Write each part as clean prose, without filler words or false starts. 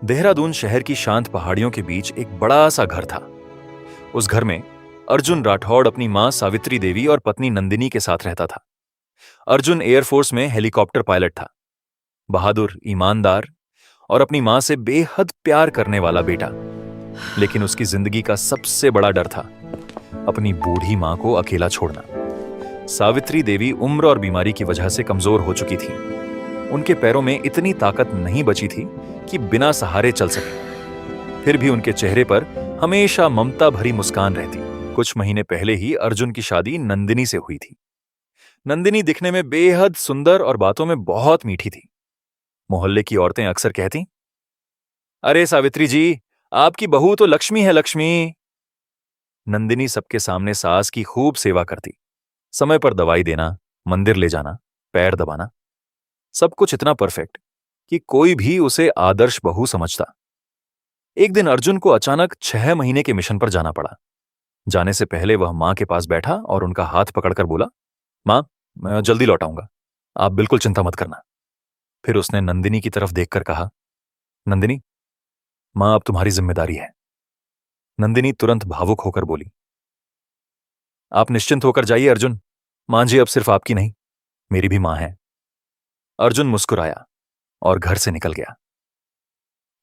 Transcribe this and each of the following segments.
देहरादून शहर की शांत पहाड़ियों के बीच एक बड़ा सा घर था। उस घर में अर्जुन राठौड़ अपनी मां सावित्री देवी और पत्नी नंदिनी के साथ रहता था। अर्जुन एयरफोर्स में हेलीकॉप्टर पायलट था। बहादुर, ईमानदार और अपनी मां से बेहद प्यार करने वाला बेटा। लेकिन उसकी जिंदगी का सबसे बड़ा डर था अपनी बूढ़ी मां को अकेला छोड़ना। सावित्री देवी उम्र और बीमारी की वजह से कमजोर हो चुकी थी। उनके पैरों में इतनी ताकत नहीं बची थी कि बिना सहारे चल सके। फिर भी उनके चेहरे पर हमेशा ममता भरी मुस्कान रहती। कुछ महीने पहले ही अर्जुन की शादी नंदिनी से हुई थी। नंदिनी दिखने में बेहद सुंदर और बातों में बहुत मीठी थी। मोहल्ले की औरतें अक्सर कहती, अरे सावित्री जी, आपकी बहू तो लक्ष्मी है, लक्ष्मी। नंदिनी सबके सामने सास की खूब सेवा करती। समय पर दवाई देना, मंदिर ले जाना, पैर दबाना, सब कुछ इतना परफेक्ट कि कोई भी उसे आदर्श बहू समझता। एक दिन अर्जुन को अचानक 6 महीने के मिशन पर जाना पड़ा। जाने से पहले वह मां के पास बैठा और उनका हाथ पकड़कर बोला, मां, मैं जल्दी लौट आऊंगा, आप बिल्कुल चिंता मत करना। फिर उसने नंदिनी की तरफ देखकर कहा, नंदिनी, मां अब तुम्हारी जिम्मेदारी है। नंदिनी तुरंत भावुक होकर बोली, आप निश्चिंत होकर जाइए अर्जुन, मां जी अब सिर्फ आपकी नहीं, मेरी भी मां है। अर्जुन मुस्कुराया और घर से निकल गया।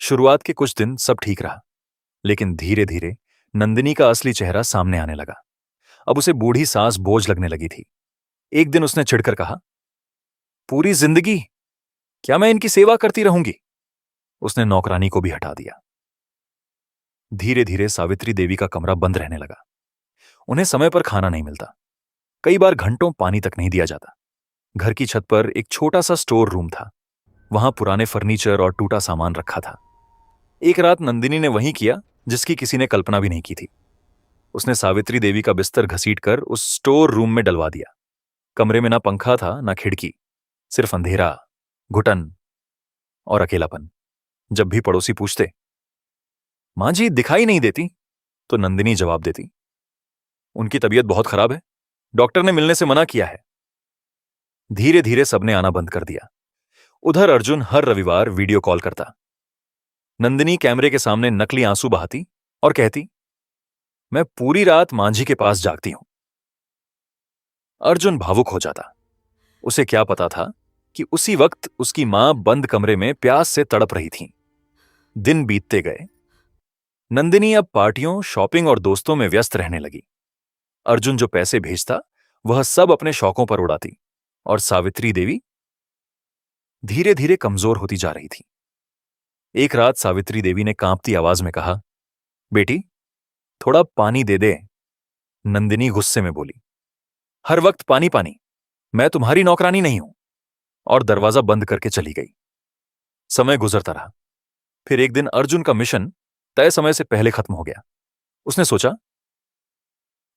शुरुआत के कुछ दिन सब ठीक रहा, लेकिन धीरे धीरे नंदिनी का असली चेहरा सामने आने लगा। अब उसे बूढ़ी सास बोझ लगने लगी थी। एक दिन उसने चिढ़कर कहा, पूरी जिंदगी क्या मैं इनकी सेवा करती रहूंगी? उसने नौकरानी को भी हटा दिया। धीरे धीरे सावित्री देवी का कमरा बंद रहने लगा। उन्हें समय पर खाना नहीं मिलता। कई बार घंटों पानी तक नहीं दिया जाता। घर की छत पर एक छोटा सा स्टोर रूम था। वहां पुराने फर्नीचर और टूटा सामान रखा था। एक रात नंदिनी ने वही किया जिसकी किसी ने कल्पना भी नहीं की थी। उसने सावित्री देवी का बिस्तर घसीटकर उस स्टोर रूम में डलवा दिया। कमरे में ना पंखा था, ना खिड़की, सिर्फ अंधेरा, घुटन और अकेलापन। जब भी पड़ोसी पूछते, मां जी दिखाई नहीं देती, तो नंदिनी जवाब देती, उनकी तबीयत बहुत खराब है, डॉक्टर ने मिलने से मना किया है। धीरे धीरे सबने आना बंद कर दिया। उधर अर्जुन हर रविवार वीडियो कॉल करता। नंदिनी कैमरे के सामने नकली आंसू बहाती और कहती, मैं पूरी रात मां जी के पास जागती हूं। अर्जुन भावुक हो जाता। उसे क्या पता था कि उसी वक्त उसकी मां बंद कमरे में प्यास से तड़प रही थी। दिन बीतते गए। नंदिनी अब पार्टियों, शॉपिंग और दोस्तों में व्यस्त रहने लगी। अर्जुन जो पैसे भेजता वह सब अपने शौकों पर उड़ाती और सावित्री देवी धीरे धीरे कमजोर होती जा रही थी। एक रात सावित्री देवी ने कांपती आवाज में कहा, बेटी, थोड़ा पानी दे दे। नंदिनी गुस्से में बोली, हर वक्त पानी पानी, मैं तुम्हारी नौकरानी नहीं हूं, और दरवाजा बंद करके चली गई। समय गुजरता रहा। फिर एक दिन अर्जुन का मिशन तय समय से पहले खत्म हो गया। उसने सोचा,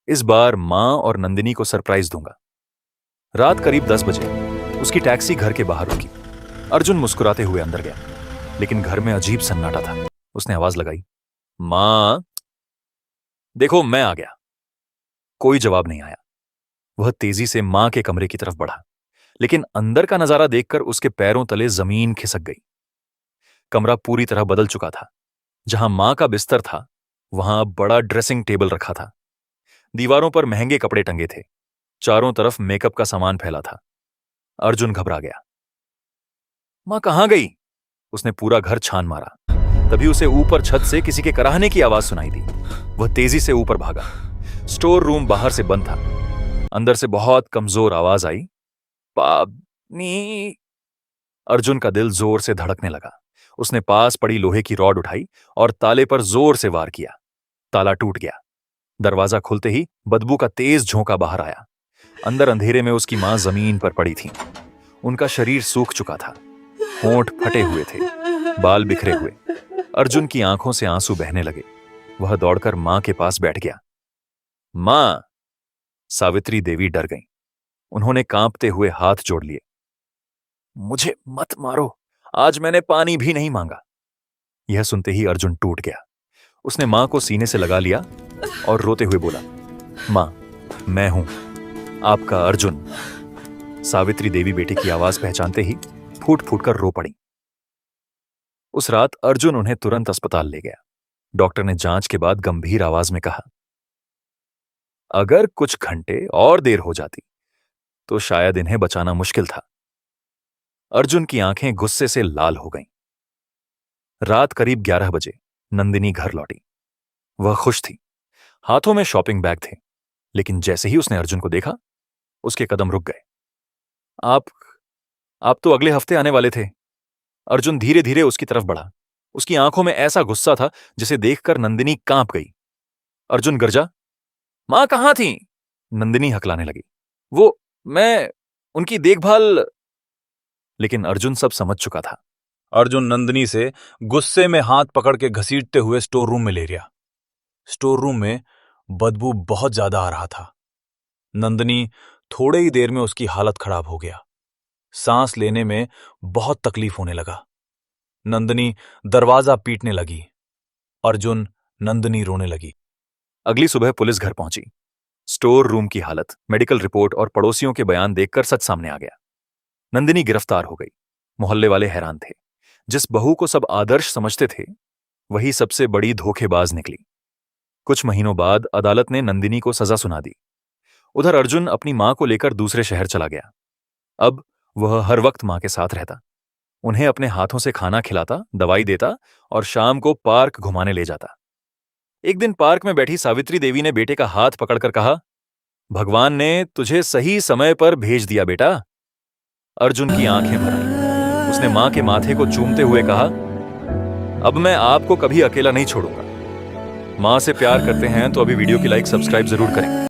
इस बार मां और नंदिनी को सरप्राइज दूंगा। रात करीब 10 बजे उसकी टैक्सी घर के बाहर रुकी। अर्जुन मुस्कुराते हुए अंदर गया, लेकिन घर में अजीब सन्नाटा था। उसने आवाज लगाई, मां, देखो मैं आ गया। कोई जवाब नहीं आया। वह तेजी से मां के कमरे की तरफ बढ़ा, लेकिन अंदर का नजारा देखकर उसके पैरों तले जमीन खिसक गई। कमरा पूरी तरह बदल चुका था। जहां मां का बिस्तर था, वहां बड़ा ड्रेसिंग टेबल रखा था। दीवारों पर महंगे कपड़े टंगे थे। चारों तरफ मेकअप का सामान फैला था। अर्जुन घबरा गया। मां कहां गई? उसने पूरा घर छान मारा। तभी उसे ऊपर छत से किसी के कराहने की आवाज सुनाई दी। वह तेजी से ऊपर भागा। स्टोर रूम बाहर से बंद था। अंदर से बहुत कमजोर आवाज आई, पानी। अर्जुन का दिल जोर से धड़कने लगा। उसने पास पड़ी लोहे की रॉड उठाई और ताले पर जोर से वार किया। ताला टूट गया। दरवाजा खुलते ही बदबू का तेज झोंका बाहर आया। अंदर अंधेरे में उसकी मां जमीन पर पड़ी थी। उनका शरीर सूख चुका था। होंठ फटे हुए थे, बाल बिखरे हुए। अर्जुन की आंखों से आंसू बहने लगे। वह दौड़कर मां के पास बैठ गया। मां! सावित्री देवी डर गईं। उन्होंने कांपते हुए हाथ जोड़ लिए। मुझे मत मारो, आज मैंने पानी भी नहीं मांगा। यह सुनते ही अर्जुन टूट गया। उसने मां को सीने से लगा लिया और रोते हुए बोला, मां, मैं हूं, आपका अर्जुन। सावित्री देवी बेटे की आवाज पहचानते ही फूट फूट कर रो पड़ी। उस रात अर्जुन उन्हें तुरंत अस्पताल ले गया। डॉक्टर ने जांच के बाद गंभीर आवाज में कहा, अगर कुछ घंटे और देर हो जाती तो शायद इन्हें बचाना मुश्किल था। अर्जुन की आंखें गुस्से से लाल हो गईं। रात करीब 11 बजे नंदिनी घर लौटी। वह खुश थी, हाथों में शॉपिंग बैग थे, लेकिन जैसे ही उसने अर्जुन को देखा, उसके कदम रुक गए। आप तो अगले हफ्ते आने वाले थे। अर्जुन धीरे धीरे उसकी तरफ बढ़ा। उसकी आंखों में ऐसा गुस्सा था जिसे देखकर नंदिनी कांप गई। अर्जुन गरजा, मां कहां थी? नंदिनी हकलाने लगी। मैं उनकी देखभाल। लेकिन अर्जुन सब समझ चुका था। अर्जुन नंदिनी से गुस्से में हाथ पकड़ के घसीटते हुए स्टोर रूम में ले गया। स्टोर रूम में बदबू बहुत ज्यादा आ रहा था। नंदिनी थोड़े ही देर में उसकी हालत खराब हो गया। सांस लेने में बहुत तकलीफ होने लगा। नंदिनी दरवाजा पीटने लगी। अर्जुन, नंदिनी रोने लगी। अगली सुबह पुलिस घर पहुंची। स्टोर रूम की हालत, मेडिकल रिपोर्ट और पड़ोसियों के बयान देखकर सच सामने आ गया। नंदिनी गिरफ्तार हो गई। मोहल्ले वाले हैरान थे। जिस बहू को सब आदर्श समझते थे, वही सबसे बड़ी धोखेबाज निकली। कुछ महीनों बाद अदालत ने नंदिनी को सजा सुना दी। उधर अर्जुन अपनी मां को लेकर दूसरे शहर चला गया। अब वह हर वक्त मां के साथ रहता, उन्हें अपने हाथों से खाना खिलाता, दवाई देता और शाम को पार्क घुमाने ले जाता। एक दिन पार्क में बैठी सावित्री देवी ने बेटे का हाथ पकड़कर कहा, भगवान ने तुझे सही समय पर भेज दिया बेटा। अर्जुन की आंखें भर आईं। उसने मां के माथे को चूमते हुए कहा, अब मैं आपको कभी अकेला नहीं छोड़ूंगा। मां से प्यार करते हैं तो अभी वीडियो की लाइक सब्सक्राइब जरूर करें।